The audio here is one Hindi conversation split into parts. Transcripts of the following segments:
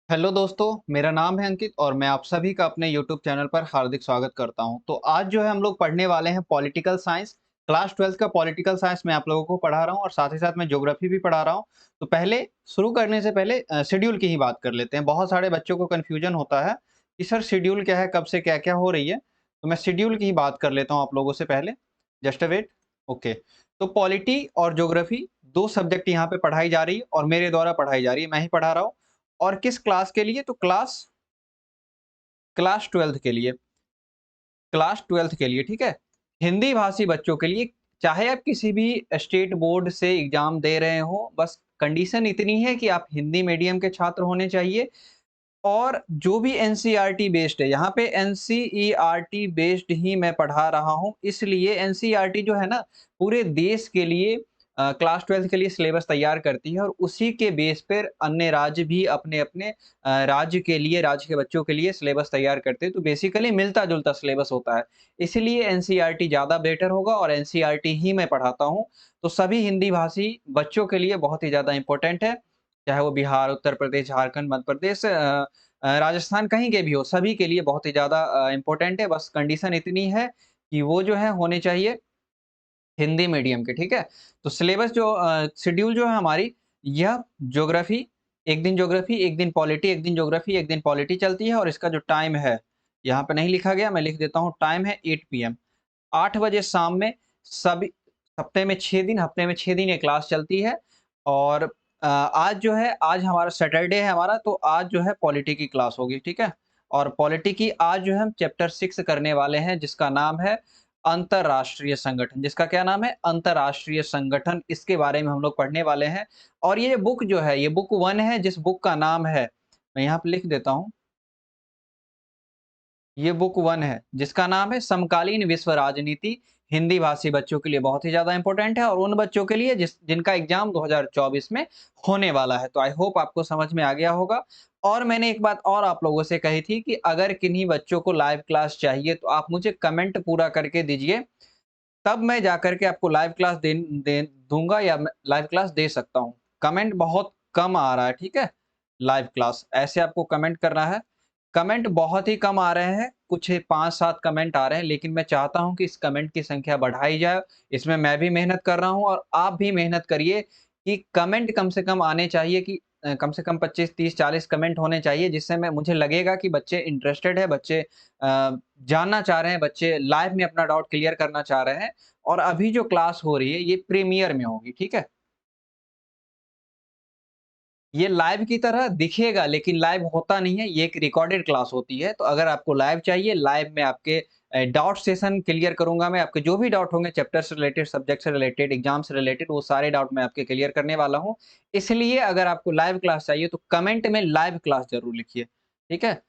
हेलो दोस्तों, मेरा नाम है अंकित और मैं आप सभी का अपने यूट्यूब चैनल पर हार्दिक स्वागत करता हूं। तो आज जो है हम लोग पढ़ने वाले हैं पॉलिटिकल साइंस। क्लास 12 का पॉलिटिकल साइंस मैं आप लोगों को पढ़ा रहा हूं और साथ ही साथ मैं ज्योग्राफी भी पढ़ा रहा हूं। तो पहले शुरू करने से पहले शेड्यूल की ही बात कर लेते हैं। बहुत सारे बच्चों को कन्फ्यूजन होता है कि सर शेड्यूल क्या है, कब से क्या क्या हो रही है। तो मैं शेड्यूल की ही बात कर लेता हूँ आप लोगों से पहले। Just wait. ओके। तो पॉलिटी और ज्योग्राफी दो सब्जेक्ट यहाँ पे पढ़ाई जा रही है और मेरे द्वारा पढ़ाई जा रही है, मैं ही पढ़ा रहा हूँ। और किस क्लास के लिए? तो क्लास क्लास 12th के लिए। क्लास 12th के लिए, ठीक है? हिंदी भाषी बच्चों के लिए, चाहे आप किसी भी स्टेट बोर्ड से एग्ज़ाम दे रहे हो, बस कंडीशन इतनी है कि आप हिंदी मीडियम के छात्र होने चाहिए। और जो भी एनसीईआरटी बेस्ड है, यहाँ पे एनसीईआरटी बेस्ड ही मैं पढ़ा रहा हूँ, इसलिए एनसीईआरटी जो है ना, पूरे देश के लिए क्लास 12th के लिए सिलेबस तैयार करती है और उसी के बेस पर अन्य राज्य भी अपने-अपने राज्य के लिए, राज्य के बच्चों के लिए सिलेबस तैयार करते हैं। तो बेसिकली मिलता-जुलता सिलेबस होता है। इसीलिए एनसीईआरटी ज़्यादा बेटर होगा और एनसीईआरटी ही मैं पढ़ाता हूँ। तो सभी हिंदी भाषी बच्चों के लिए बहुत ही ज़्यादा इम्पोर्टेंट है। चाहे वो बिहार, उत्तर प्रदेश, झारखंड, मध्य प्रदेश, राजस्थान कहीं के भी हो, सभी के लिए बहुत ही ज़्यादा इम्पोर्टेंट है। बस कंडीशन इतनी है कि वो जो है होने चाहिए हिंदी मीडियम के, ठीक है? तो सिलेबस जो शेड्यूल जो है हमारी, यह ज्योग्राफी, 1 दिन ज्योग्राफी, 1 दिन पॉलिटी, 1 दिन ज्योग्राफी, 1 दिन पॉलिटी चलती है और इसका जो टाइम है, यहाँ पे नहीं लिखा गया, मैं लिख देता हूँ। टाइम है 8 पीएम, 8 बजे शाम में। सभी हफ्ते में 6 दिन ये क्लास चलती है। और आज जो है, आज हमारा सैटरडे है हमारा, तो आज जो है पॉलिटी की क्लास होगी, ठीक है? और पॉलिटी की आज जो है हम चैप्टर 6 करने वाले हैं, जिसका नाम है अंतर्राष्ट्रीय संगठन। जिसका क्या नाम है? अंतर्राष्ट्रीय संगठन। इसके बारे में हम लोग पढ़ने वाले हैं। और ये बुक जो है, ये बुक 1 है, जिस बुक का नाम है, मैं यहाँ पे लिख देता हूँ। ये बुक 1 है, जिसका नाम है समकालीन विश्व राजनीति। हिंदी भाषी बच्चों के लिए बहुत ही ज़्यादा इम्पोर्टेंट है और उन बच्चों के लिए जिनका एग्ज़ाम 2024 में होने वाला है। तो आई होप आपको समझ में आ गया होगा। और मैंने एक बात और आप लोगों से कही थी कि अगर किन्हीं बच्चों को लाइव क्लास चाहिए, तो आप मुझे कमेंट पूरा करके दीजिए, तब मैं जाकर के आपको लाइव क्लास दे दूँगा या मैं लाइव क्लास दे सकता हूँ। कमेंट बहुत कम आ रहा है, ठीक है? लाइव क्लास, ऐसे आपको कमेंट करना है। कमेंट बहुत ही कम आ रहे हैं, कुछ 5-7 कमेंट आ रहे हैं, लेकिन मैं चाहता हूँ कि इस कमेंट की संख्या बढ़ाई जाए। इसमें मैं भी मेहनत कर रहा हूँ और आप भी मेहनत करिए कि कमेंट कम से कम आने चाहिए, कि कम से कम 25, 30, 40 कमेंट होने चाहिए, जिससे मैं मुझे लगेगा कि बच्चे इंटरेस्टेड है, बच्चे जानना चाह रहे हैं, बच्चे लाइव में अपना डाउट क्लियर करना चाह रहे हैं। और अभी जो क्लास हो रही है, ये प्रीमियर में होगी, ठीक है? ये लाइव की तरह दिखेगा, लेकिन लाइव होता नहीं है, ये एक रिकॉर्डेड क्लास होती है। तो अगर आपको लाइव चाहिए, लाइव में आपके डाउट सेशन क्लियर करूँगा मैं, आपके जो भी डाउट होंगे चैप्टर से रिलेटेड, सब्जेक्ट से रिलेटेड, एग्ज़ाम से रिलेटेड, वो सारे डाउट मैं आपके क्लियर करने वाला हूँ। इसलिए अगर आपको लाइव क्लास चाहिए, तो कमेंट में लाइव क्लास ज़रूर लिखिए, ठीक है?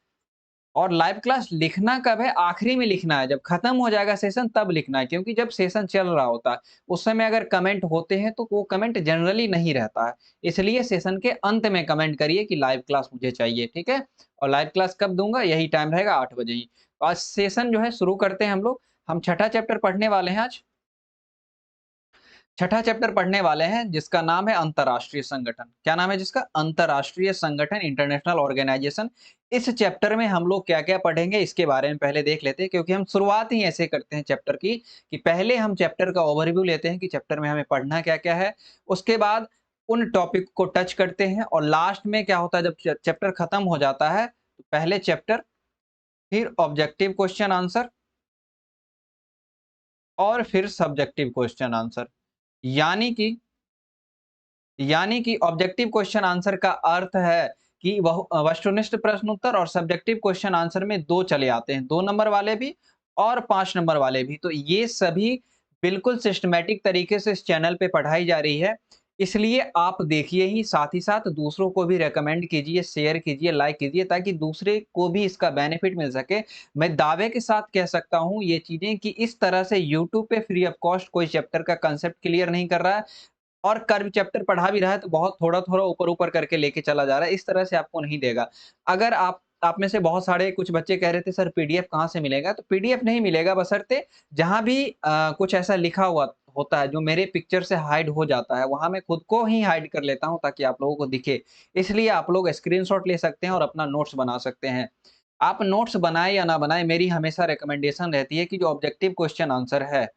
और लाइव क्लास लिखना कब है? आखिरी में लिखना है, जब खत्म हो जाएगा सेशन तब लिखना है, क्योंकि जब सेशन चल रहा होता है, उस समय अगर कमेंट होते हैं तो वो कमेंट जनरली नहीं रहता है। इसलिए सेशन के अंत में कमेंट करिए कि लाइव क्लास मुझे चाहिए, ठीक है? और लाइव क्लास कब दूँगा? यही टाइम रहेगा 8 बजे ही। तो आज सेशन जो है शुरू करते हैं हम लोग। हम छठा चैप्टर पढ़ने वाले हैं आज। छठा चैप्टर पढ़ने वाले हैं, जिसका नाम है अंतर्राष्ट्रीय संगठन। क्या नाम है जिसका? अंतर्राष्ट्रीय संगठन, इंटरनेशनल ऑर्गेनाइजेशन। इस चैप्टर में हम लोग क्या-क्या पढ़ेंगे, इसके बारे में पहले देख लेते हैं, क्योंकि हम शुरुआत ही ऐसे करते हैं चैप्टर की, कि पहले हम चैप्टर का ओवरव्यू लेते हैं कि चैप्टर में हमें पढ़ना क्या-क्या है। उसके बाद उन टॉपिक को टच करते हैं और लास्ट में क्या होता है, जब चैप्टर खत्म हो जाता है, तो पहले चैप्टर, फिर ऑब्जेक्टिव क्वेश्चन आंसर और फिर सब्जेक्टिव क्वेश्चन आंसर। यानी कि ऑब्जेक्टिव क्वेश्चन आंसर का अर्थ है कि वह वस्तुनिष्ठ प्रश्न उत्तर, और सब्जेक्टिव क्वेश्चन आंसर में 2 चले आते हैं, 2 नंबर वाले भी और 5 नंबर वाले भी। तो ये सभी बिल्कुल सिस्टमैटिक तरीके से इस चैनल पे पढ़ाई जा रही है। इसलिए आप देखिए ही, साथ ही साथ दूसरों को भी रिकमेंड कीजिए, शेयर कीजिए, लाइक कीजिए, ताकि दूसरे को भी इसका बेनिफिट मिल सके। मैं दावे के साथ कह सकता हूँ ये चीज़ें, कि इस तरह से यूट्यूब पे फ्री ऑफ कॉस्ट कोई चैप्टर का कांसेप्ट क्लियर नहीं कर रहा है, और कर्व चैप्टर पढ़ा भी रहा है तो बहुत थोड़ा-थोड़ा ऊपर-ऊपर करके लेके चला जा रहा है, इस तरह से आपको नहीं देगा। अगर आप में से बहुत सारे कुछ बच्चे कह रहे थे सर पीडीएफ कहाँ से मिलेगा? तो पीडीएफ नहीं मिलेगा, बशर्ते जहाँ भी कुछ ऐसा लिखा हुआ होता है, जो मेरे पिक्चर से हाइड हो जाता है, वहाँ मैं खुद को ही हाइड कर लेता हूँ ताकि आप लोगों को दिखे। इसलिए आप लोग स्क्रीनशॉट ले सकते हैं और अपना नोट्स बना सकते हैं। आप नोट्स बनाएँ या ना बनाएँ, मेरी हमेशा रिकमेंडेशन रहती है कि जो ऑब्जेक्टिव क्वेश्चन आंसर है,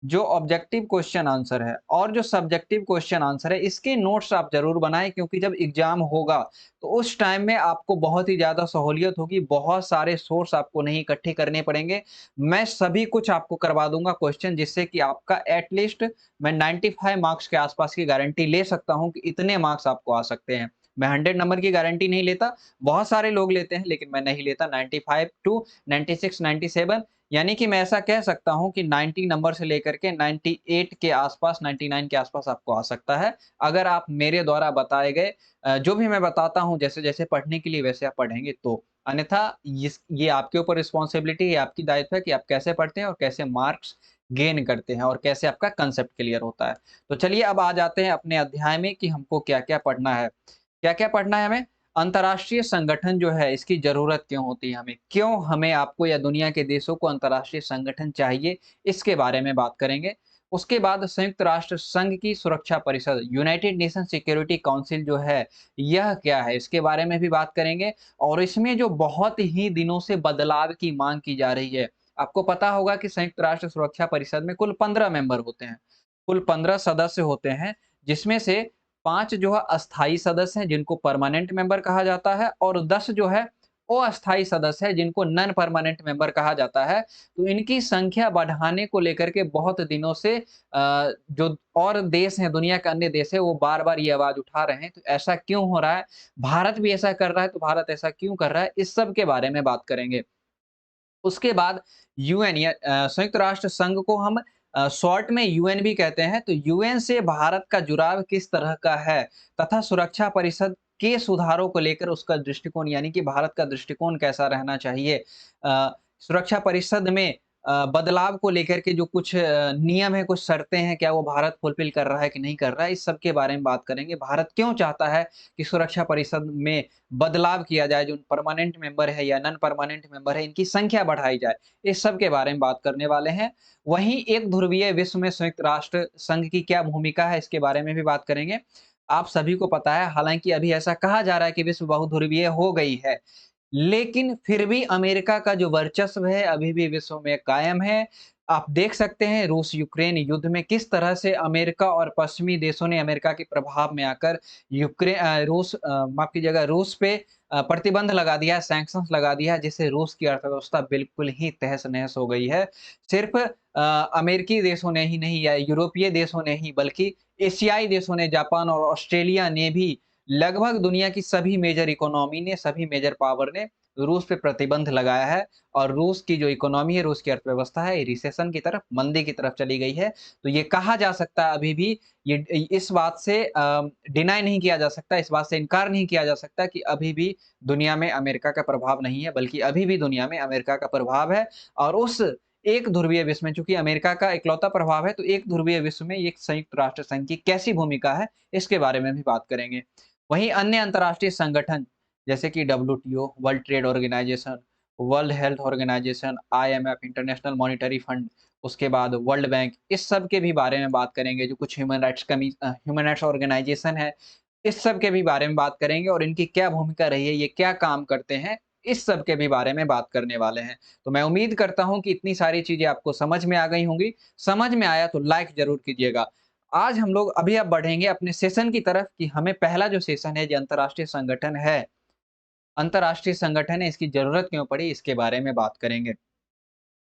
जो ऑब्जेक्टिव क्वेश्चन आंसर है और जो सब्जेक्टिव क्वेश्चन आंसर है, इसके नोट्स आप ज़रूर बनाएँ, क्योंकि जब एग्ज़ाम होगा, तो उस टाइम में आपको बहुत ही ज़्यादा सहूलियत होगी, बहुत सारे सोर्स आपको नहीं इकट्ठे करने पड़ेंगे। मैं सभी कुछ आपको करवा दूँगा क्वेश्चन, जिससे कि आपका एट लीस्ट मैं 95 मार्क्स के आस-पास की गारंटी ले सकता हूँ कि इतने मार्क्स आपको आ सकते हैं। मैं 100 नंबर की गारंटी नहीं लेता, बहुत सारे लोग लेते हैं, लेकिन मैं नहीं लेता। 95 टू 96, 97, यानी कि मैं ऐसा कह सकता हूँ कि 90 नंबर से लेकर के 98 के आसपास, 99 के आसपास आपको आ सकता है, अगर आप मेरे द्वारा बताए गए जो भी मैं बताता हूँ, जैसे-जैसे पढ़ने के लिए वैसे आप पढ़ेंगे तो। अन्यथा ये आपके ऊपर रिस्पॉन्सिबिलिटी है, आपकी दायित्व है कि आप कैसे पढ़ते हैं और कैसे मार्क्स गेन करते हैं और कैसे आपका कांसेप्ट क्लियर होता है। तो चलिए अब आ जाते हैं अपने अध्याय में कि हमको क्या-क्या पढ़ना है। क्या-क्या पढ़ना है हमें? अंतर्राष्ट्रीय संगठन जो है, इसकी ज़रूरत क्यों होती है हमें? क्यों हमें, आपको या दुनिया के देशों को अंतर्राष्ट्रीय संगठन चाहिए? इसके बारे में बात करेंगे। उसके बाद संयुक्त राष्ट्र संघ की सुरक्षा परिषद, यूनाइटेड नेशन सिक्योरिटी काउंसिल जो है, यह क्या है? इसके बारे में भी बात करेंगे और इसमें जो बहुत ही दिनों से बदलाव की माँग की जा रही है। आपको पता होगा कि संयुक्त राष्ट्र सुरक्षा परिषद में कुल 15 मेंबर होते हैं। कुल 15 सदस्य होते हैं, जिसमें से 5 जो है अस्थायी सदस्य हैं, जिनको परमानेंट मेंबर कहा जाता है, और 10 जो है अस्थायी सदस्य हैं, जिनको नॉन परमानेंट मेंबर कहा जाता है। तो इनकी संख्या बढ़ाने को लेकर के बहुत दिनों से जो और देश हैं, दुनिया के अन्य देश हैं, वो बार-बार ये आवाज़ उठा रहे हैं। तो ऐसा क्यों हो रहा है? भारत भी ऐसा कर रहा है, तो भारत ऐसा क्यों कर रहा है? इस सब के बारे में बात करेंगे। उसके बाद यूएन या संयुक्त राष्ट्र संघ को हम शॉर्ट में यूएन भी कहते हैं। तो यूएन से भारत का जुड़ाव किस तरह का है, तथा सुरक्षा परिषद के सुधारों को लेकर उसका दृष्टिकोण, यानी कि भारत का दृष्टिकोण कैसा रहना चाहिए। सुरक्षा परिषद में बदलाव को लेकर के जो कुछ नियम है, कुछ शर्तें हैं, क्या वो भारत फुलफिल कर रहा है कि नहीं कर रहा है, इस सब के बारे में बात करेंगे। भारत क्यों चाहता है कि सुरक्षा परिषद में बदलाव किया जाए, जो परमानेंट मेंबर है या नॉन परमानेंट मेंबर है, इनकी संख्या बढ़ाई जाए। इस सब के बारे में बात करने वाले हैं। वहीं एक ध्रुवीय विश्व में संयुक्त राष्ट्र संघ की क्या भूमिका है, इसके बारे में भी बात करेंगे। आप सभी को पता है, हालाँकि अभी ऐसा कहा जा रहा है कि विश्व बहुध्रुवीय हो गई है, लेकिन फिर भी अमेरिका का जो वर्चस्व है अभी भी विश्व में कायम है। आप देख सकते हैं रूस-यूक्रेन युद्ध में किस तरह से अमेरिका और पश्चिमी देशों ने अमेरिका के प्रभाव में आकर माफ़ कीजिएगा, रूस पे प्रतिबंध लगा दिया है, सैंक्शंस लगा दिया है, जिससे रूस की अर्थव्यवस्था बिल्कुल ही तहस-नहस हो गई है। सिर्फ़ अमेरिकी देशों ने ही नहीं या यूरोपीय देशों ने ही, बल्कि एशियाई देशों ने, जापान और ऑस्ट्रेलिया ने भी, लगभग दुनिया की सभी मेजर इकोनॉमी ने, सभी मेजर पावर ने रूस पे प्रतिबंध लगाया है, और रूस की जो इकोनॉमी है, रूस की अर्थव्यवस्था है, ये रिसेशन की तरफ, मंदी की तरफ चली गई है। तो ये कहा जा सकता है अभी भी, ये इस बात से डिनाई नहीं किया जा सकता, इस बात से इनकार नहीं किया जा सकता कि अभी भी दुनिया में अमेरिका का प्रभाव नहीं है, बल्कि अभी भी दुनिया में अमेरिका का प्रभाव है। और उस एक ध्रुवीय विश्व में, चूँकि अमेरिका का इकलौता प्रभाव है, तो एक ध्रुवीय विश्व में एक संयुक्त राष्ट्र संघ की कैसी भूमिका है, इसके बारे में भी बात करेंगे। वहीं अन्य अंतर्राष्ट्रीय संगठन, जैसे कि WTO, world trade organisation, world health organisation, IMF, international monetary fund, उसके बाद वर्ल्ड बैंक, इस सब के भी बारे में बात करेंगे। जो कुछ ह्यूमन राइट्स ऑर्गेनाइजेशन है, इस सब के भी बारे में बात करेंगे और इनकी क्या भूमिका रही है, ये क्या काम करते हैं, इस सब के भी बारे में बात करने वाले हैं। तो मैं उम्मीद करता हूँ कि इतनी सारी चीज़ें आपको समझ में आ गई होंगी। समझ में आया तो लाइक ज़रूर कीजिएगा। आज हम लोग अभी अब बढ़ेंगे अपने सेशन की तरफ, कि हमें पहला जो सेशन है, जो अंतर्राष्ट्रीय संगठन है, अंतर्राष्ट्रीय संगठन है, इसकी ज़रूरत क्यों पड़ी, इसके बारे में बात करेंगे।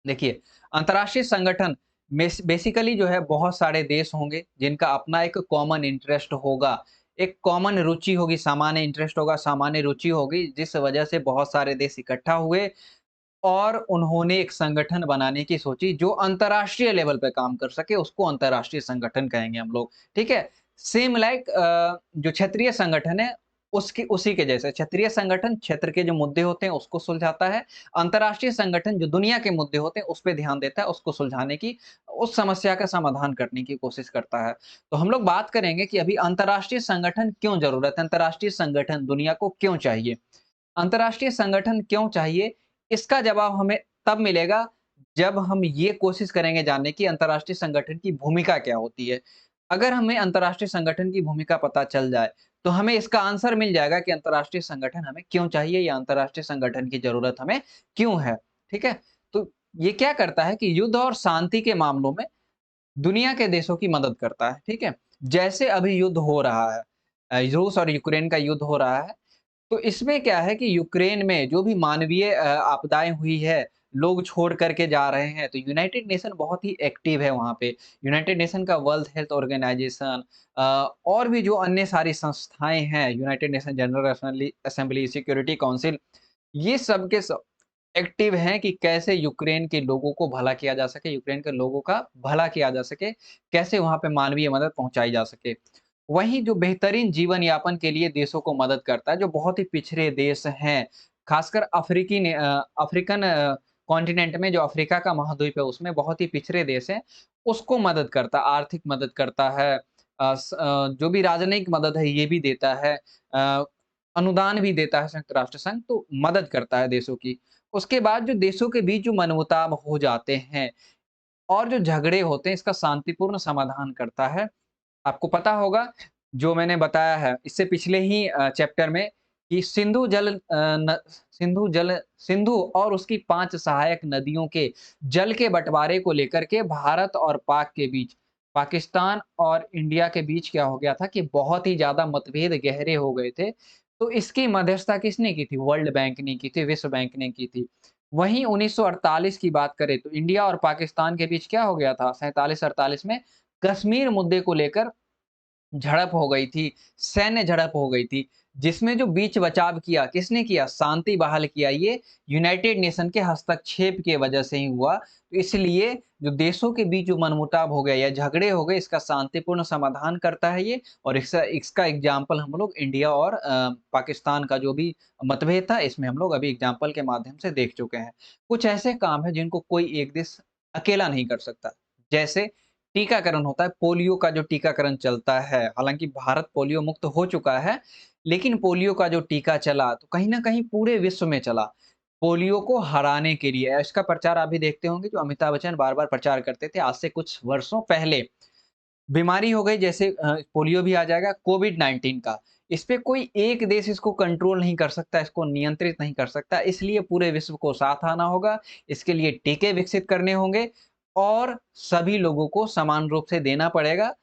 देखिए, अंतर्राष्ट्रीय संगठन बेसिकली जो है, बहुत सारे देश होंगे जिनका अपना एक कॉमन इंटरेस्ट होगा, एक कॉमन रुचि होगी, सामान्य इंटरेस्ट होगा, सामान्य रुचि होगी, जिस वजह से बहुत सारे देश इकट्ठा हुए और उन्होंने एक संगठन बनाने की सोची, जो अंतर्राष्ट्रीय लेवल पे काम कर सके, उसको अंतर्राष्ट्रीय संगठन कहेंगे हम लोग, ठीक है? सेम लाइक जो क्षेत्रीय संगठन है, उसकी उसी के जैसे, क्षेत्रीय संगठन क्षेत्र के जो मुद्दे होते हैं उसको सुलझाता है, अंतर्राष्ट्रीय संगठन जो दुनिया के मुद्दे होते हैं उस पे ध्यान देता है, उसको सुलझाने की, उस समस्या का समाधान करने की कोशिश करता है। तो हम लोग बात करेंगे कि अभी अंतर्राष्ट्रीय संगठन क्यों ज़रूरत है, अंतर्राष्ट्रीय संगठन दुनिया को क्यों चाहिए? अंतर्राष्ट्रीय संगठन क्यों चाहिए? इसका जवाब हमें तब मिलेगा जब हम ये कोशिश करेंगे जानने की अंतर्राष्ट्रीय संगठन की भूमिका क्या होती है। अगर हमें अंतर्राष्ट्रीय संगठन की भूमिका पता चल जाए, तो हमें इसका आंसर मिल जाएगा कि अंतर्राष्ट्रीय संगठन हमें क्यों चाहिए या अंतर्राष्ट्रीय संगठन की ज़रूरत हमें क्यों है, ठीक है? तो ये क्या करता है कि युद्ध और शांति के मामलों में दुनिया के देशों की मदद करता है, ठीक है? जैसे अभी युद्ध हो रहा है रूस और यूक्रेन का युद्ध हो रहा है, तो इसमें क्या है कि यूक्रेन में जो भी मानवीय आपदाएँ हुई है, लोग छोड़ कर के जा रहे हैं, तो यूनाइटेड नेशन बहुत ही एक्टिव है वहाँ पे। यूनाइटेड नेशन का वर्ल्ड हेल्थ ऑर्गनाइजेशन और भी जो अन्य सारी संस्थाएँ हैं, United nation general assembly assembly, security council, ये सब के सब एक्टिव हैं कि कैसे यूक्रेन के लोगों को भला किया जा सके, यूक्रेन के लोगों का भला किया जा सके, कैसे वहाँ पे मानवीय मदद पहुँचाई जा सके। वहीं जो बेहतरीन जीवन यापन के लिए देशों को मदद करता है, जो बहुत ही पिछड़े देश हैं, खासकर अफ्रीकन कॉन्टिनेंट में जो अफ्रीका का महाद्वीप है, उसमें बहुत ही पिछड़े देश हैं, उसको मदद करता है, आर्थिक मदद करता है। जो भी राजनयिक मदद है, ये भी देता है। अ, अनुदान भी देता है संयुक्त राष्ट्र संघ, तो मदद करता है देशों की। उसके बाद जो देशों के बीच जो मनमुटाव हो जाते हैं और जो झगड़े होते हैं, इसका शांतिपूर्ण समाधान करता है। आपको पता होगा, जो मैंने बताया है इससे पिछले ही चैप्टर में कि सिंधु और उसकी 5 सहायक नदियों के जल के बँटवारे को लेकर के भारत और पाक के बीच, पाकिस्तान और इंडिया के बीच क्या हो गया था कि बहुत ही ज़्यादा मतभेद गहरे हो गए थे। तो इसकी मध्यस्थता किसने की थी? वर्ल्ड बैंक ने की थी, विश्व बैंक ने की थी। वहीं 1948 की बात करें तो इंडिया और पाकिस्तान के बीच क्या हो गया था 47-48 में कश्मीर मुद्दे को लेकर झड़प हो गई थी, सैन्य झड़प हो गई थी, जिसमें जो बीच बचाव किया, किसने किया? शांति बहाल किया, ये यूनाइटेड नेशन के हस्तक्षेप की वजह से ही हुआ। तो इसलिए जो देशों के बीच जो मनमुटाव हो गया या झगड़े हो गए, इसका शांतिपूर्ण समाधान करता है ये और इसका इसका एग्ज़ाम्पल हम लोग इंडिया और पाकिस्तान का जो भी मतभेद था, इसमें हम लोग अभी एग्ज़ाम्पल के माध्यम से देख चुके हैं। कुछ ऐसे काम हैं जिनको कोई एक देश अकेला नहीं कर सकता। जैसे टीकाकरण होता है, पोलियो का जो टीकाकरण चलता है, हालाँकि भारत पोलियो मुक्त हो चुका है, लेकिन पोलियो का जो टीका चला, तो कहीं न कहीं पूरे विश्व में चला, पोलियो को हराने के लिए। इसका प्रचार आप भी देखते होंगे, जो अमिताभ बच्चन बार-बार प्रचार करते थे, आज से कुछ वर्षों पहले। बीमारी हो गई जैसे पोलियो भी आ जाएगा, कोविड-19 का। इस पे कोई एक देश इसको कंट्रोल नहीं कर सकता, इसको नियंत्रित नहीं कर सकता, इसलिए पूरे विश्व को साथ आना होगा, इसके लिए टीके विकसित करने होंगे और सभी लोगों को समान रूप से देना पड़ेगा।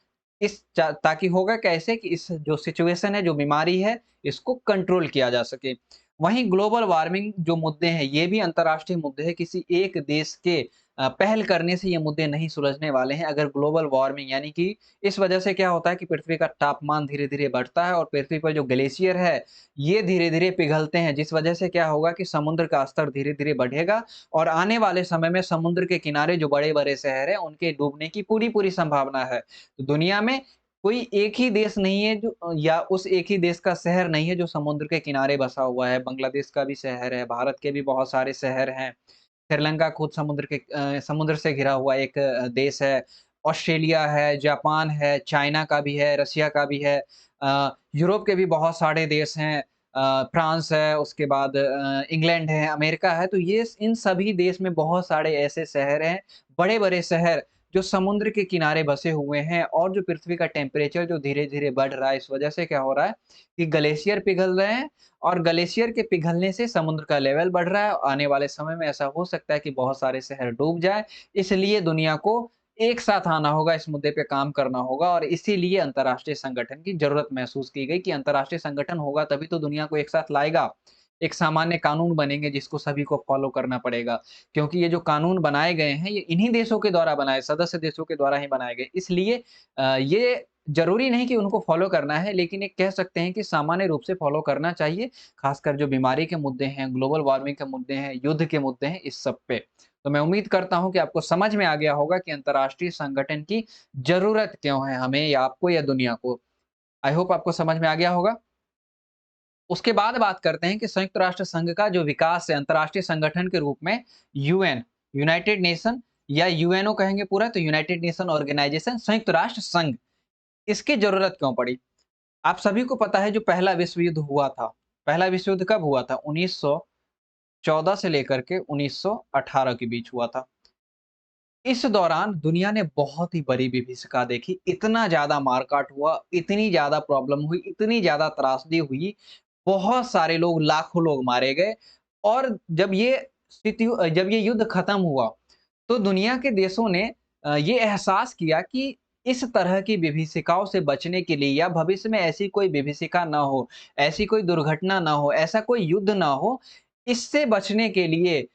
ताकि होगा कैसे कि इस जो सिचुएशन है, जो बीमारी है, इसको कंट्रोल किया जा सके। वहीं ग्लोबल वार्मिंग जो मुद्दे हैं, ये भी अंतर्राष्ट्रीय मुद्दे हैं, किसी एक देश के पहल करने से ये मुद्दे नहीं सुलझने वाले हैं। अगर ग्लोबल वार्मिंग यानी कि इस वजह से क्या होता है कि पृथ्वी का तापमान धीरे-धीरे बढ़ता है और पृथ्वी पर जो ग्लेशियर है, ये धीरे-धीरे पिघलते हैं, जिस वजह से क्या होगा कि समुद्र का स्तर धीरे-धीरे बढ़ेगा और आने वाले समय में समुद्र के किनारे जो बड़े-बड़े शहर हैं, उनके डूबने की पूरी-पूरी संभावना है। तो दुनिया में कोई एक ही देश नहीं है जो या उस एक ही देश का शहर नहीं है जो समुद्र के किनारे बसा हुआ है। बांग्लादेश का भी शहर है, भारत के भी बहुत सारे शहर हैं। श्रीलंका खुद समुद्र से घिरा हुआ एक देश है। ऑस्ट्रेलिया है, जापान है, चाइना का भी है, रशिया का भी है। यूरोप के भी बहुत सारे देश हैं। फ्रांस है, उसके बाद इंग्लैंड है, अमेरिका है। तो ये इन सभी देश में बहुत सारे ऐसे शहर हैं, बड़े-बड़े शहर जो समुद्र के किनारे बसे हुए हैं और जो पृथ्वी का टेम्परेचर जो धीरे-धीरे बढ़ रहा है, इस वजह से क्या हो रहा है कि ग्लेशियर पिघल रहे हैं और ग्लेशियर के पिघलने से समुद्र का लेवल बढ़ रहा है। आने वाले समय में ऐसा हो सकता है कि बहुत सारे शहर डूब जाएँ। इसलिए दुनिया को एक साथ आना होगा, इस मुद्दे पे काम करना होगा और इसीलिए अंतर्राष्ट्रीय संगठन की ज़रूरत महसूस की गई कि अंतर्राष्ट्रीय संगठन होगा तभी तो दुनिया को एक साथ लाएगा। एक सामान्य कानून बनेंगे जिसको सभी को फ़ॉलो करना पड़ेगा। क्योंकि ये जो कानून बनाए गए हैं, ये इन्हीं देशों के द्वारा बनाए सदस्य देशों के द्वारा ही बनाए गए। इसलिए ये ज़रूरी नहीं कि उनको फ़ॉलो करना है, लेकिन एक कह सकते हैं कि सामान्य रूप से फ़ॉलो करना चाहिए, ख़ासकर जो बीमारी के मुद्दे हैं, ग्लोबल वार्मिंग के मुद्दे हैं, युद्ध के मुद्दे हैं, इस सब पे। तो मैं उम्मीद करता हूँ कि आपको समझ में आ गया होगा कि अंतर्राष्ट्रीय संगठन की ज़रूरत क्यों है हमें या आपको या दुनिया को। आई होप आपको समझ में आ गया होगा। उसके बाद बात करते हैं कि संयुक्त राष्ट्र संघ का जो विकास है अंतर्राष्ट्रीय संगठन के रूप में यूएन, यूनाइटेड नेशन या यूएनओ कहेंगे पूरा तो यूनाइटेड नेशन ऑर्गेनाइजेशन संयुक्त राष्ट्र संघ, इसकी ज़रूरत क्यों पड़ी? आप सभी को पता है जो पहला विश्व युद्ध हुआ था, पहला विश्व युद्ध कब हुआ था? 1914 से लेकर के 1918 के बीच हुआ था। इस दौरान दुनिया ने बहुत ही बड़ी विभीषिका देखी, इतना ज़्यादा मार-काट हुआ, इतनी ज़्यादा प्रॉब्लम हुई, इतनी ज़्यादा त्रासदी हुई, बहुत सारे लोग, लाखों लोग मारे गए और जब ये युद्ध खत्म हुआ, तो दुनिया के देशों ने ये एहसास किया कि इस तरह की विभीषिकाओं से बचने के लिए या भविष्य में ऐसी कोई विभीषिका ना हो, ऐसी कोई दुर्घटना ना हो, ऐसा कोई युद्ध ना हो, इससे बचने के लिए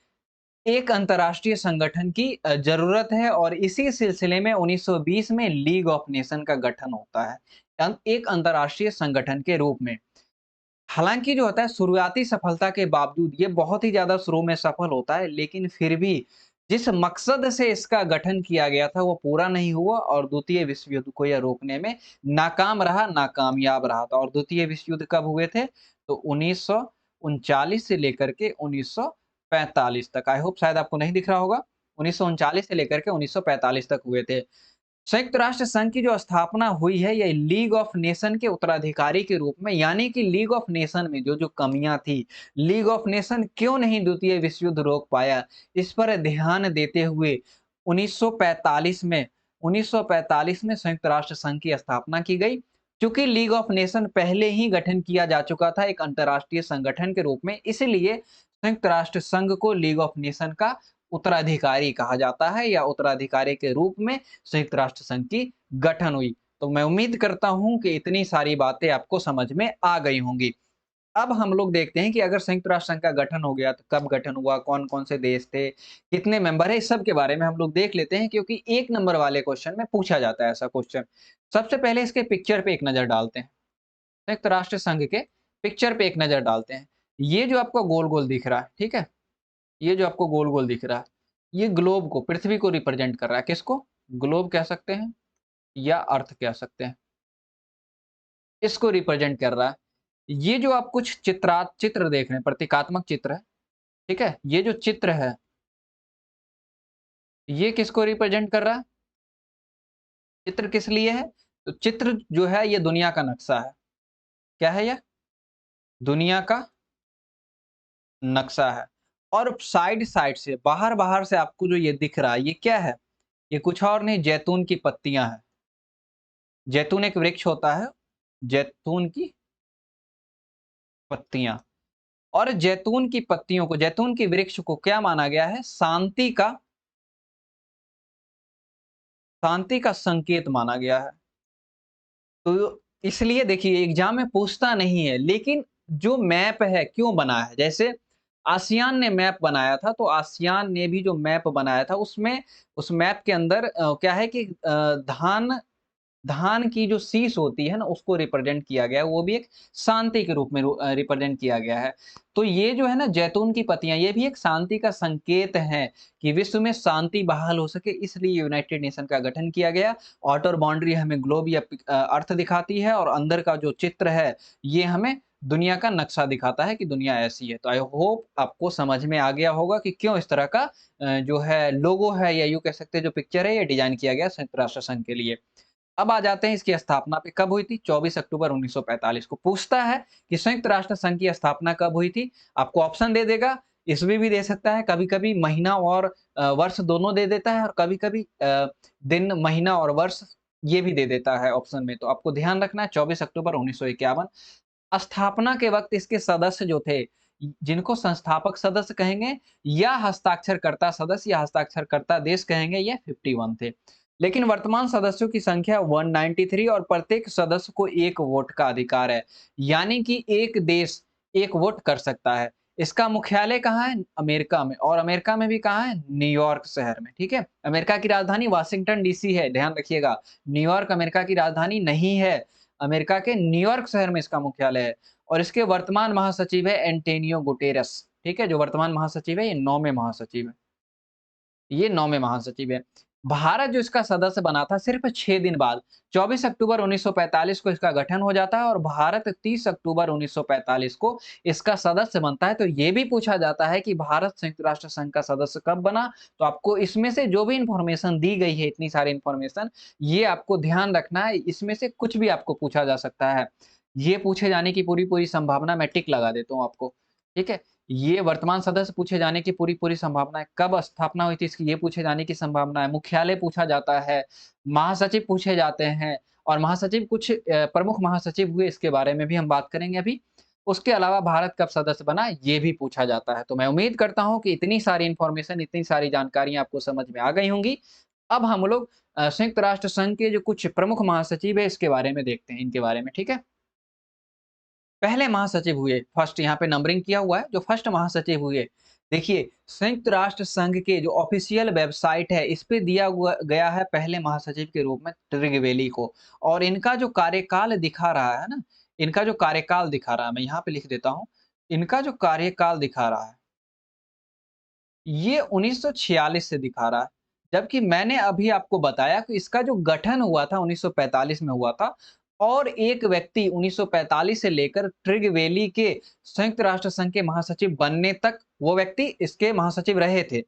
एक अंतर्राष्ट्रीय संगठन की ज़रूरत है और इसी सिलसिले में 1920 में लीग ऑफ नेशन का गठन होता है। एक अंतर्राष्ट्रीय संगठन के रूप में। हालाँकि जो होता है शुरुआती सफलता के बावजूद ये बहुत ही ज़्यादा शुरू में सफल होता है, लेकिन फिर भी जिस मकसद से इसका गठन किया गया था वो पूरा नहीं हुआ और द्वितीय विश्व युद्ध को यह रोकने में नाकाम रहा, नाकामयाब रहा था। और द्वितीय विश्व युद्ध कब हुए थे? तो 1939 से लेकर के 1945 तक। आई होप शायद आपको नहीं दिख रहा होगा। 1939 से लेकर के 1945 तक हुए थे। संयुक्त राष्ट्र संघ की जो स्थापना हुई है, ये लीग ऑफ नेशन के उत्तराधिकारी के रूप में, यानी कि लीग ऑफ नेशन में जो-जो कमियाँ थी, लीग ऑफ नेशन क्यों नहीं द्वितीय विश्व युद्ध रोक पाया, इस पर ध्यान देते हुए 1945 में 1945 में संयुक्त राष्ट्र संघ की स्थापना की गई। चूँकि लीग ऑफ नेशन पहले ही गठन किया जा चुका था एक अंतर्राष्ट्रीय संगठन के रूप में, इसलिए संयुक्त राष्ट्र संघ को लीग ऑफ नेशन का उत्तराधिकारी कहा जाता है या उत्तराधिकारी के रूप में संयुक्त राष्ट्र संघ की गठन हुई। तो मैं उम्मीद करता हूँ कि इतनी सारी बातें आपको समझ में आ गई होंगी। अब हम लोग देखते हैं कि अगर संयुक्त राष्ट्र संघ का गठन हो गया तो कब गठन हुआ, कौन-कौन से देश थे, कितने मेंबर हैं, इस सब के बारे में हम लोग देख लेते हैं क्योंकि 1 नंबर वाले क्वेश्चन में पूछा जाता है ऐसा क्वेश्चन। सबसे पहले इसके पिक्चर पे एक नज़र डालते हैं। संयुक्त राष्ट्र संघ के पिक्चर पे एक नज़र डालते हैं। ये जो आपको गोल-गोल दिख रहा है, ठीक है? ये जो आपको गोल-गोल दिख रहा है, ये ग्लोब को, पृथ्वी को रिप्रेजेंट कर रहा है। किसको? ग्लोब कह सकते हैं या अर्थ कह सकते हैं। इसको रिप्रेजेंट कर रहा है। ये जो आप कुछ चित्र देख रहे हैं, प्रतीकात्मक चित्र है, ठीक है? ये जो चित्र है, ये किसको रिप्रेजेंट कर रहा है? चित्र किस लिए है? तो चित्र जो है ये दुनिया का नक्शा है। क्या है ये? दुनिया का नक्शा है। और साइड-साइड से, बाहर-बाहर से आपको जो ये दिख रहा है, ये क्या है? ये कुछ और नहीं, जैतून की पत्तियाँ हैं। जैतून एक वृक्ष होता है, जैतून की पत्तियाँ। और जैतून की पत्तियों को, जैतून के वृक्ष को क्या माना गया है? शांति का संकेत माना गया है। तो इसलिए देखिए एग्ज़ाम में पूछता नहीं है, लेकिन जो मैप है क्यों बना है? जैसे आसियान ने मैप बनाया था, तो आसियान ने भी जो मैप बनाया था उसमें उस मैप के अंदर क्या है कि धान धान की जो शीष होती है ना, उसको रिप्रेजेंट किया गया है, वो भी एक शांति के रूप में रिप्रेजेंट किया गया है। तो ये जो है ना जैतून की पत्तियाँ, ये भी एक शांति का संकेत है कि विश्व में शांति बहाल हो सके, इसलिए यूनाइटेड नेशन का गठन किया गया। आउटर बाउंड्री हमें ग्लोब या अर्थ दिखाती है और अंदर का जो चित्र है, ये हमें दुनिया का नक्शा दिखाता है कि दुनिया ऐसी है। तो आई होप आपको समझ में आ गया होगा कि क्यों इस तरह का जो है लोगो है या यूँ कह सकते हैं जो पिक्चर है, ये डिज़ाइन किया गया संयुक्त राष्ट्र संघ के लिए। अब आ जाते हैं इसकी स्थापना पे, कब हुई थी? 24 अक्टूबर 1945 को। पूछता है कि संयुक्त राष्ट्र संघ की स्थापना कब हुई थी? आपको ऑप्शन दे देगा, ईस्वी भी दे सकता है, कभी-कभी महीना और वर्ष दोनों दे देता है और कभी-कभी दिन, महीना और वर्ष ये भी दे देता है ऑप्शन में। तो आपको ध्यान रखना है 24 अक्टूबर 1951। स्थापना के वक़्त इसके सदस्य जो थे, जिनको संस्थापक सदस्य कहेंगे या हस्ताक्षरकर्ता सदस्य या हस्ताक्षरकर्ता देश कहेंगे, ये 51 थे। लेकिन वर्तमान सदस्यों की संख्या 193 और प्रत्येक सदस्य को 1 वोट का अधिकार है। यानी कि एक देश 1 वोट कर सकता है। इसका मुख्यालय कहाँ है? अमेरिका में, और अमेरिका में भी कहाँ है? न्यूयॉर्क शहर में, ठीक है? अमेरिका की राजधानी वाशिंगटन डीसी है, ध्यान रखिएगा। न्यूयॉर्क अमेरिका की राजधानी नहीं है। अमेरिका के न्यूयॉर्क शहर में इसका मुख्यालय है और इसके वर्तमान महासचिव है एंटोनियो गुटेरेस, ठीक है? जो वर्तमान महासचिव है, ये 9वें महासचिव है। ये 9वें महासचिव है। भारत जो इसका सदस्य बना था सिर्फ 6 दिन बाद, 24 अक्टूबर 1945 को इसका गठन हो जाता है और भारत 30 अक्टूबर 1945 को इसका सदस्य बनता है। तो ये भी पूछा जाता है कि भारत संयुक्त राष्ट्र संघ का सदस्य कब बना? तो आपको इसमें से जो भी इन्फॉर्मेशन दी गई है, इतनी सारी इन्फॉर्मेशन, ये आपको ध्यान रखना है, इसमें से कुछ भी आपको पूछा जा सकता है। ये पूछे जाने की पूरी-पूरी संभावना, मैं टिक लगा देता हूँ आपको, ठीक है? ये वर्तमान सदस्य पूछे जाने की पूरी-पूरी संभावना है। कब स्थापना हुई थी इसकी ये पूछे जाने की संभावना है। मुख्यालय पूछा जाता है, महासचिव पूछे जाते हैं और महासचिव कुछ प्रमुख महासचिव हुए इसके बारे में भी हम बात करेंगे अभी। उसके अलावा भारत कब सदस्य बना ये भी पूछा जाता है। तो मैं उम्मीद करता हूँ कि इतनी सारी इन्फॉर्मेशन, इतनी सारी जानकारियाँ आपको समझ में आ गई होंगी। अब हम लोग संयुक्त राष्ट्र संघ के जो कुछ प्रमुख महासचिव है इसके बारे में देखते हैं, इनके बारे में, ठीक है? पहले महासचिव हुए, फर्स्ट यहाँ पे नंबरिंग किया हुआ है, जो फर्स्ट महासचिव हुए। देखिए, संयुक्त राष्ट्र संघ के जो ऑफ़िशियल वेबसाइट है, इस पे दिया हुआ गया है पहले महासचिव के रूप में ट्रिगवेली को और इनका जो कार्यकाल दिखा रहा है ना, इनका जो कार्यकाल दिखा रहा है, मैं यहाँ पे लिख देता हूँ। इनका जो कार्यकाल दिखा रहा है, ये 1946 से दिखा रहा है। जबकि मैंने अभी आपको बताया कि इसका जो गठन हुआ था 1945 में हुआ था और एक व्यक्ति 1945 से लेकर ट्रिगवेली के संयुक्त राष्ट्र संघ के महासचिव बनने तक वो व्यक्ति इसके महासचिव रहे थे।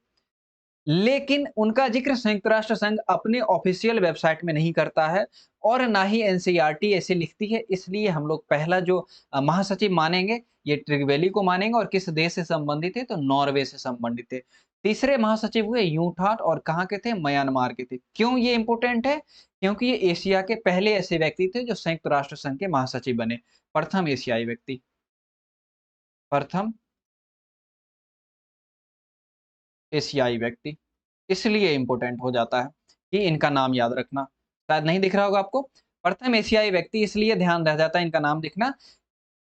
लेकिन उनका ज़िक्र संयुक्त राष्ट्र संघ अपने ऑफ़िशियल वेबसाइट में नहीं करता है और ना ही एनसीईआरटी ऐसे लिखती है, इसलिए हम लोग पहला जो महासचिव मानेंगे, ये ट्रिगवेली को मानेंगे और किस देश से संबंधित है, तो नॉर्वे से संबंधित थे। तीसरे महासचिव हुए यूथाट और कहाँ के थे? म्यांमार के थे। क्यों ये इम्पोर्टेंट है? क्योंकि ये एशिया के पहले ऐसे व्यक्ति थे जो संयुक्त राष्ट्र संघ के महासचिव बने, प्रथम एशियाई व्यक्ति, प्रथम एशियाई व्यक्ति। इसलिए इम्पोर्टेंट हो जाता है कि इनका नाम याद रखना। शायद नहीं दिख रहा होगा आपको। प्रथम एशियाई व्यक्ति इसलिए ध्यान रह जाता है इनका नाम लिखना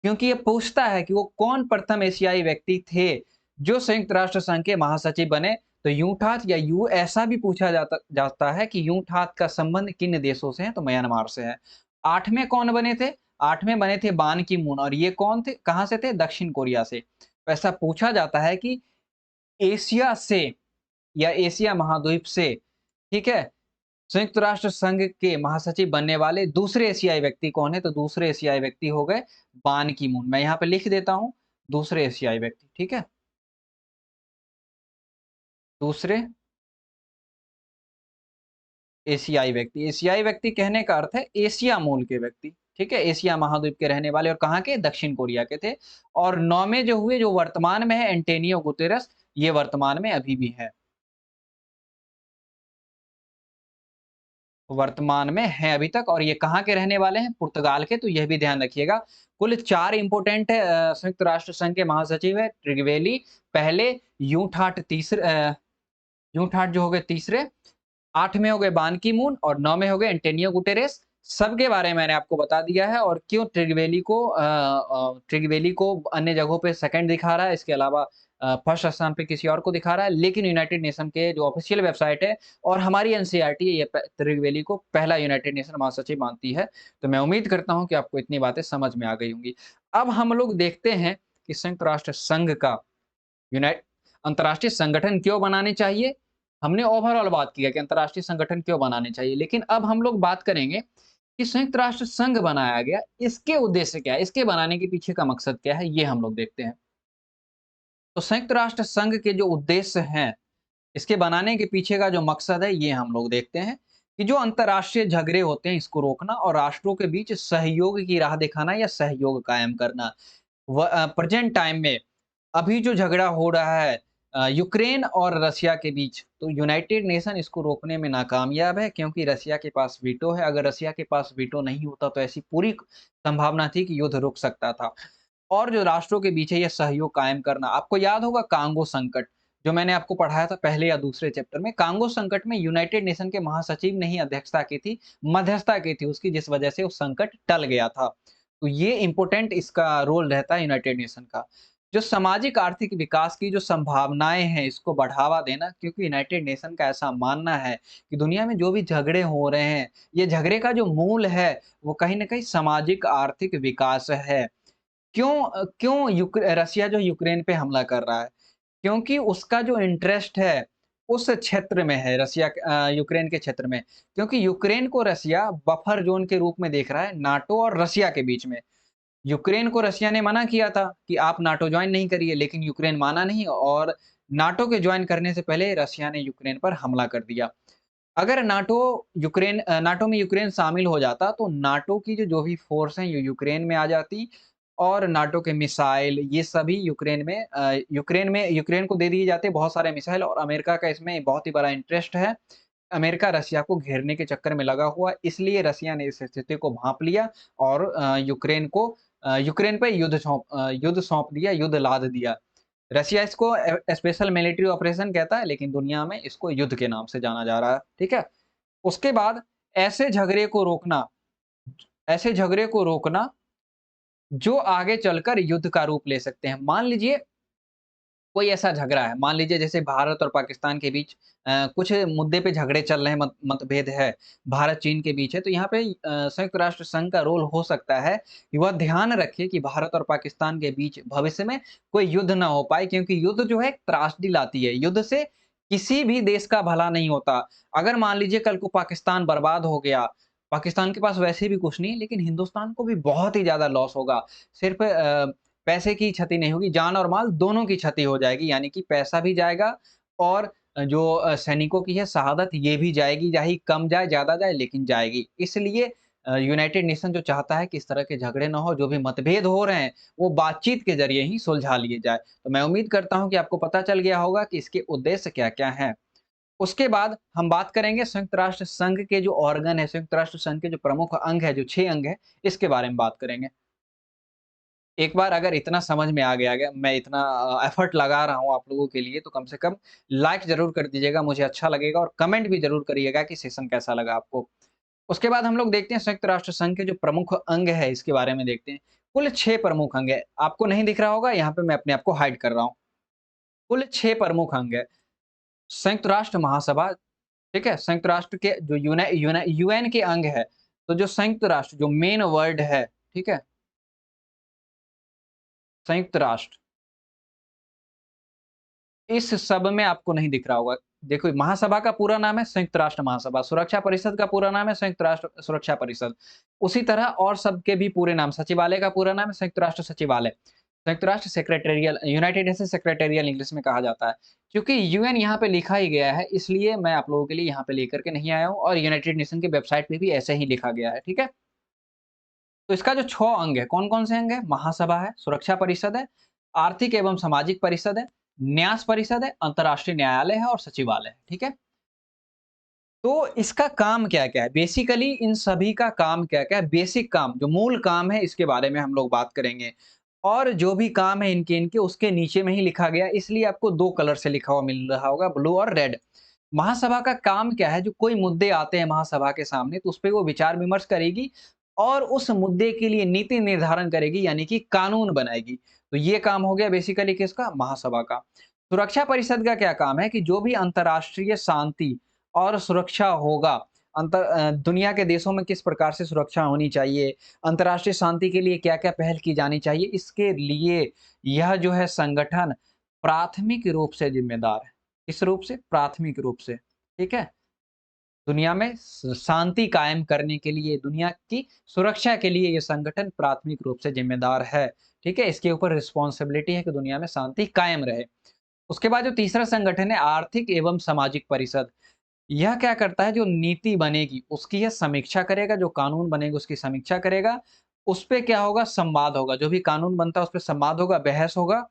क्योंकि ये पूछता है कि वो कौन प्रथम एशियाई व्यक्ति थे जो संयुक्त राष्ट्र संघ के महासचिव बने। तो यूथाथ या यू ऐसा भी पूछा जाता जाता है कि यूथाथ का संबंध किन देशों से है? तो म्यांमार से है। 8वें कौन बने थे? 8वें बने थे बान की मून और ये कौन थे? कहाँ से थे? दक्षिण कोरिया से। तो ऐसा पूछा जाता है कि एशिया से या एशिया महाद्वीप से, ठीक है? संयुक्त राष्ट्र संघ के महासचिव बनने वाले दूसरे एशियाई व्यक्ति कौन है? तो दूसरे एशियाई व्यक्ति हो गए बान की मून। मैं यहाँ पे लिख देता हूँ दूसरे एशियाई व्यक्ति, ठीक है? दूसरे एशियाई व्यक्ति कहने का अर्थ है एशिया मूल के व्यक्ति, ठीक है? एशिया महाद्वीप के रहने वाले और कहाँ के? दक्षिण कोरिया के थे और 9वें जो हुए जो वर्तमान में है एंटोनियो गुतेरेस, ये वर्तमान में अभी भी है। वर्तमान में हैं अभी तक और ये कहाँ के रहने वाले हैं? पुर्तगाल के, तो यह भी ध्यान रखिएगा। कुल 4 इम्पोर्टेंट संयुक्त राष्ट्र संघ के महासचिव है, ट्रिगवेली पहले, यूथाट जो हो गए तीसरे, 8वें हो गए बान की मून और 9वें हो गए एंटोनियो गुटेरेस। सबके बारे में मैंने आपको बता दिया है और क्यों ट्रिगवेली को अन्य जगहों पे सेकंड दिखा रहा है, इसके अलावा फर्स्ट स्थान पे किसी और को दिखा रहा है, लेकिन यूनाइटेड नेशन के जो ऑफिशियल वेबसाइट है और हमारी एनसीईआरटी ये ट्रिगवेली को पहला यूनाइटेड नेशन महासचिव मानती है। तो मैं उम्मीद करता हूँ कि आपको इतनी बातें समझ में आ गई होंगी। अब हम लोग देखते हैं कि संयुक्त राष्ट्र संघ का यूनाइट अंतर्राष्ट्रीय संगठन क्यों बनाने चाहिए? हमने ओवरऑल बात की है कि अंतर्राष्ट्रीय संगठन क्यों बनाने चाहिए, लेकिन अब हम लोग बात करेंगे कि संयुक्त राष्ट्र संघ बनाया गया, इसके उद्देश्य क्या है? इसके बनाने के पीछे का मकसद क्या है? ये हम लोग देखते हैं। तो संयुक्त राष्ट्र संघ के जो उद्देश्य हैं, इसके बनाने के पीछे का जो मकसद है, ये हम लोग देखते हैं कि जो अंतर्राष्ट्रीय झगड़े होते हैं, इसको रोकना और राष्ट्रों के बीच सहयोग की राह दिखाना या सहयोग कायम करना। प्रेजेंट टाइम में अभी जो झगड़ा हो रहा है यूक्रेन और रसिया के बीच, तो यूनाइटेड नेशन इसको रोकने में नाकामयाब है क्योंकि रसिया के पास वीटो है। अगर रसिया के पास वीटो नहीं होता तो ऐसी पूरी संभावना थी कि युद्ध रुक सकता था। और जो राष्ट्रों के बीच है ये सहयोग कायम करना। आपको याद होगा कांगो संकट, जो मैंने आपको पढ़ाया था पहले या दूसरे चैप्टर में। कांगो संकट में यूनाइटेड नेशन के महासचिव ने ही अध्यक्षता की थी, मध्यस्थता की थी उसकी, जिस वजह से वो संकट टल गया था। तो ये इम्पोर्टेंट इसका रोल रहता है यूनाइटेड नेशन का। जो सामाजिक आर्थिक विकास की जो संभावनाएँ हैं, इसको बढ़ावा देना, क्योंकि यूनाइटेड नेशन का ऐसा मानना है कि दुनिया में जो भी झगड़े हो रहे हैं, ये झगड़े का जो मूल है, वो कहीं न कहीं सामाजिक आर्थिक विकास है। क्यों रसिया जो यूक्रेन पे हमला कर रहा है? क्योंकि उसका जो इंटरेस्ट है, उस क्षेत्र में है, यूक्रेन के क्षेत्र में। क्योंकि यूक्रेन को रसिया बफर ज़ोन के रूप में देख रहा है नाटो और रसिया के बीच में। यूक्रेन को रसिया ने मना किया था कि आप नाटो जॉइन नहीं करिए, लेकिन यूक्रेन माना नहीं और नाटो के जॉइन करने से पहले रसिया ने यूक्रेन पर हमला कर दिया। अगर नाटो में यूक्रेन शामिल हो जाता, तो नाटो की जो भी फ़ोर्स हैं, ये यूक्रेन में आ जाती और नाटो के मिसाइल ये सभी यूक्रेन को दे दिए जाते हैं बहुत सारे मिसाइल, और अमेरिका का इसमें बहुत ही बड़ा इंटरेस्ट है। अमेरिका रसिया को घेरने के चक्कर में लगा हुआ है, इसलिए रसिया ने इस स्थिति को भाँप लिया और यूक्रेन पे युद्ध सौंप दिया, युद्ध लाद दिया। रसिया इसको स्पेशल मिलिट्री ऑपरेशन कहता है, लेकिन दुनिया में इसको युद्ध के नाम से जाना जा रहा है, ठीक है? उसके बाद ऐसे झगड़े को रोकना ऐसे झगड़े को रोकना जो आगे चलकर युद्ध का रूप ले सकते हैं। मान लीजिए कोई ऐसा झगड़ा है, मान लीजिए जैसे भारत और पाकिस्तान के बीच कुछ मुद्दे पे झगड़े चल रहे हैं, मतभेद है, भारत-चीन के बीच है, तो यहाँ पे संयुक्त राष्ट्र संघ का रोल हो सकता है कि वह ध्यान रखे कि भारत और पाकिस्तान के बीच भविष्य में कोई युद्ध ना हो पाए, क्योंकि युद्ध जो है एक त्रासदी लाती है। युद्ध से किसी भी देश का भला नहीं होता। अगर मान लीजिए कल को पाकिस्तान बर्बाद हो गया, पाकिस्तान के पास वैसे भी कुछ नहीं है, लेकिन हिंदुस्तान को भी बहुत ही ज़्यादा लॉस होगा। सिर्फ़ पैसे की क्षति नहीं होगी, जान और माल दोनों की क्षति हो जाएगी, यानी कि पैसा भी जाएगा और जो सैनिकों की है शहादत ये भी जाएगी, चाहे कम जाए, ज़्यादा जाए लेकिन जाएगी। इसलिए यूनाइटेड नेशन जो चाहता है कि इस तरह के झगड़े ना हो, जो भी मतभेद हो रहे हैं, वो बातचीत के ज़रिए ही सुलझा लिए जाए। तो मैं उम्मीद करता हूँ कि आपको पता चल गया होगा कि इसके उद्देश्य क्या-क्या हैं। उसके बाद हम बात करेंगे संयुक्त राष्ट्र संघ के जो ऑर्गन है, संयुक्त राष्ट्र संघ के जो प्रमुख अंग है, जो 6 अंग है, इसके बारे में बात करेंगे। एक बार अगर इतना समझ में आ गया, मैं इतना एफर्ट लगा रहा हूँ आप लोगों के लिए, तो कम से कम लाइक ज़रूर कर दीजिएगा, मुझे अच्छा लगेगा, और कमेंट भी ज़रूर करिएगा कि सेशन कैसा लगा आपको। उसके बाद हम लोग देखते हैं संयुक्त राष्ट्र संघ के जो प्रमुख अंग है, इसके बारे में देखते हैं। कुल 6 प्रमुख अंग है। आपको नहीं दिख रहा होगा, यहाँ पे मैं अपने आप को हाइड कर रहा हूँ। कुल 6 प्रमुख अंग है। संयुक्त राष्ट्र महासभा, ठीक है? संयुक्त राष्ट्र के जो यूएन के अंग है, तो जो संयुक्त राष्ट्र जो मेन वर्ड है, ठीक है? संयुक्त राष्ट्र, इस सब में आपको नहीं दिख रहा होगा। देखो, महासभा का पूरा नाम है संयुक्त राष्ट्र महासभा, सुरक्षा परिषद का पूरा नाम है संयुक्त राष्ट्र सुरक्षा परिषद। उसी तरह और सबके भी पूरे नाम, सचिवालय का पूरा नाम है संयुक्त राष्ट्र सचिवालय। संयुक्त राष्ट्र secretarial, United nation secretarial English में कहा जाता है। क्योंकि यूएन यहाँ पे लिखा ही गया है, इसलिए मैं आप लोगों के लिए यहाँ पे लेकर के नहीं आया हूँ, और यूनाइटेड नेशन की वेबसाइट पे भी ऐसे ही लिखा गया है, ठीक है? तो इसका जो 6 अंग है, कौन-कौन से अंग है? महासभा है, सुरक्षा परिषद है, आर्थिक एवं सामाजिक परिषद है, न्यास परिषद है, अंतर्राष्ट्रीय न्यायालय है और सचिवालय है, ठीक है? तो इसका काम क्या-क्या है? बेसिकली इन सभी का काम क्या-क्या है? बेसिक काम, जो मूल काम है, इसके बारे में हम लोग बात करेंगे। और जो भी काम है इनके उसके नीचे में ही लिखा गया है, इसलिए आपको 2 कलर से लिखा हुआ मिल रहा होगा, ब्लू और रेड। महासभा का काम क्या है? जो कोई मुद्दे आते हैं महासभा के सामने, तो उसपे वो विचार-विमर्श करेगी और उस मुद्दे के लिए नीति निर्धारण करेगी, यानी कि कानून बनाएगी। तो ये काम हो गया बेसिकली किसका? महासभा का। सुरक्षा परिषद का क्या काम है कि जो भी अंतर्राष्ट्रीय शांति और सुरक्षा होगा, दुनिया के देशों में किस प्रकार से सुरक्षा होनी चाहिए, अंतर्राष्ट्रीय शांति के लिए क्या-क्या पहल की जानी चाहिए, इसके लिए यह जो है संगठन प्राथमिक रूप से ज़िम्मेदार है। किस रूप से? प्राथमिक रूप से, ठीक है? दुनिया में शांति कायम करने के लिए, दुनिया की सुरक्षा के लिए ये संगठन प्राथमिक रूप से ज़िम्मेदार है, ठीक है? इसके ऊपर रिस्पॉन्सिबिलिटी है कि दुनिया में शांति कायम रहे। उसके बाद जो तीसरा संगठन है आर्थिक एवं सामाजिक परिषद। यह क्या करता है? जो नीति बनेगी उसकी यह समीक्षा करेगा, जो कानून बनेगा उसकी समीक्षा करेगा। उसपे क्या होगा? संवाद होगा, जो भी कानून बनता है उसपे संवाद होगा, बहस होगा,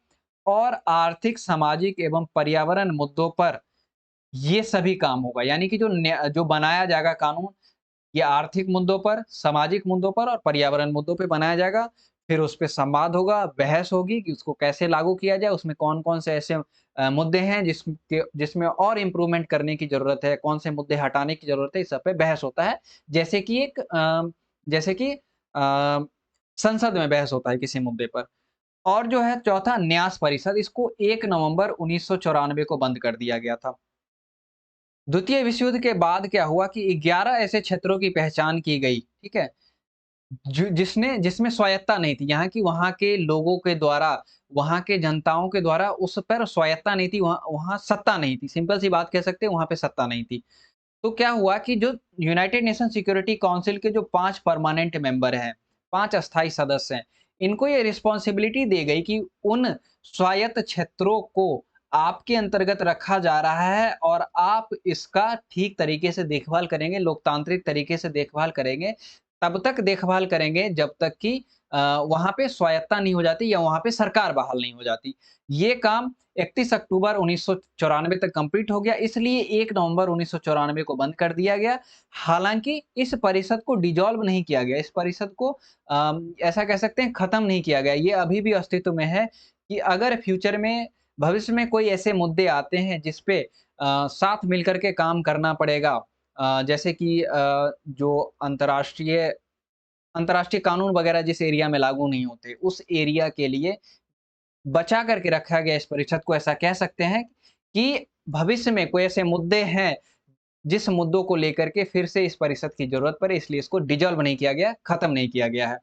और आर्थिक, सामाजिक एवं पर्यावरण मुद्दों पर ये सभी काम होगा। यानी कि जो बनाया जाएगा कानून, ये आर्थिक मुद्दों पर, सामाजिक मुद्दों पर और पर्यावरण मुद्दों पे बनाया जाएगा। फिर उस पे संवाद होगा, बहस होगी कि उसको कैसे लागू किया जाए, उसमें कौन-कौन से ऐसे मुद्दे हैं जिसमें और इम्प्रूवमेंट करने की ज़रूरत है, कौन से मुद्दे हटाने की ज़रूरत है, इस सब पे बहस होता है। जैसे कि जैसे कि संसद में बहस होता है किसी मुद्दे पर। और जो है चौथा न्यास परिषद, इसको 1 नवंबर 1994 को बंद कर दिया गया था। द्वितीय विश्व युद्ध के बाद क्या हुआ कि 11 ऐसे क्षेत्रों की पहचान की गई, ठीक है? जिसमें स्वायत्तता नहीं थी, यहाँ की वहाँ के लोगों के द्वारा, वहाँ के जनताओं के द्वारा उस पर स्वायत्तता नहीं थी, वहाँ वहाँ सत्ता नहीं थी। सिंपल सी बात कह सकते हैं, वहाँ पे सत्ता नहीं थी। तो क्या हुआ कि जो यूनाइटेड नेशन सिक्योरिटी काउंसिल के जो 5 परमानेंट मेंबर हैं, 5 अस्थायी सदस्य हैं, इनको ये रिस्पॉन्सिबिलिटी दी गई कि उन स्वायत्त क्षेत्रों को आपके अंतर्गत रखा जा रहा है और आप इसका ठीक तरीके से देखभाल करेंगे, लोकतांत्रिक तरीके से देखभाल करेंगे, तब तक देखभाल करेंगे जब तक कि वहाँ पे स्वायत्ता नहीं हो जाती या वहाँ पे सरकार बहाल नहीं हो जाती। ये काम 31 अक्टूबर 1994 तक कंप्लीट हो गया, इसलिए 1 नवंबर 1994 को बंद कर दिया गया। हालाँकि इस परिषद को डिसॉल्व नहीं किया गया, इस परिषद को ऐसा कह सकते हैं खत्म नहीं किया गया। ये अभी भी अस्तित्व में है कि अगर फ्यूचर में भविष्य में कोई ऐसे मुद्दे आते हैं जिस पे साथ मिलकर के काम करना पड़ेगा, जैसे कि जो अंतर्राष्ट्रीय अंतर्राष्ट्रीय कानून वगैरह जिस एरिया में लागू नहीं होते, उस एरिया के लिए बचा करके रखा गया इस परिषद को। ऐसा कह सकते हैं कि भविष्य में कोई ऐसे मुद्दे हैं, जिस मुद्दों को लेकर के फिर से इस परिषद की ज़रूरत पड़े, इसलिए इसको डिसॉल्व नहीं किया गया, खत्म नहीं किया गया है।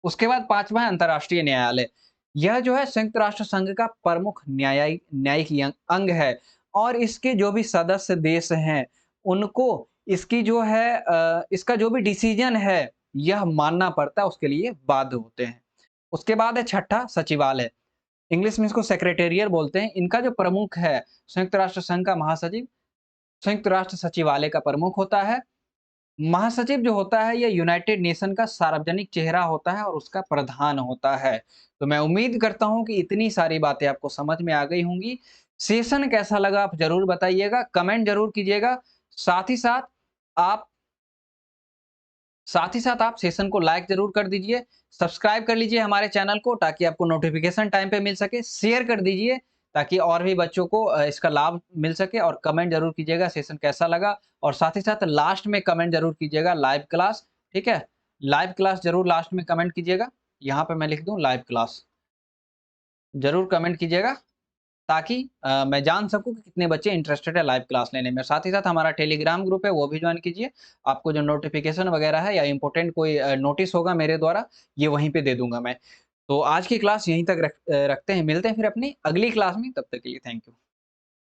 उसके बाद 5वां है अंतर्राष्ट्रीय न्यायालय। यह जो है संयुक्त राष्ट्र संघ का प्रमुख न्यायिक अंग है और इसके जो भी सदस्य देश हैं, उनको इसकी जो है इसका जो भी डिसीजन है, यह मानना पड़ता है, उसके लिए बाध्य होते हैं। उसके बाद है छठा सचिवालय। इंग्लिश में इसको सेक्रेटेरियल बोलते हैं। इनका जो प्रमुख है, संयुक्त राष्ट्र संघ का महासचिव, संयुक्त राष्ट्र सचिवालय का प्रमुख होता है। महासचिव जो होता है, ये यूनाइटेड नेशन का सार्वजनिक चेहरा होता है और उसका प्रधान होता है। तो मैं उम्मीद करता हूँ कि इतनी सारी बातें आपको समझ में आ गई होंगी। सेशन कैसा लगा आप ज़रूर बताइएगा, कमेंट ज़रूर कीजिएगा। साथ ही साथ आप आप सेशन को लाइक ज़रूर कर दीजिए, सब्सक्राइब कर लीजिए हमारे चैनल को ताकि आपको नोटिफ़िकेशन टाइम पे मिल सके, शेयर कर दीजिए ताकि और भी बच्चों को इसका लाभ मिल सके और कमेंट ज़रूर कीजिएगा सेशन कैसा लगा और साथ ही साथ लास्ट में कमेंट ज़रूर कीजिएगा लाइव क्लास, ठीक है? लाइव क्लास ज़रूर लास्ट में कमेंट कीजिएगा, यहाँ पे मैं लिख दूँ लाइव क्लास, ज़रूर कमेंट कीजिएगा ताकि मैं जान सकूँ कि कितने बच्चे इंटरेस्टेड है लाइव क्लास लेने में। साथ ही साथ हमारा टेलीग्राम ग्रुप है, वो भी जॉइन कीजिए। आपको जो नोटिफ़िकेशन वगैरह है या इम्पोर्टेंट कोई नोटिस होगा मेरे द्वारा, ये वहीं पे दे दूँगा मैं। तो आज की क्लास यहीं तक रखते हैं। मिलते हैं फिर अपनी अगली क्लास में, तब तक के लिए थैंक यू।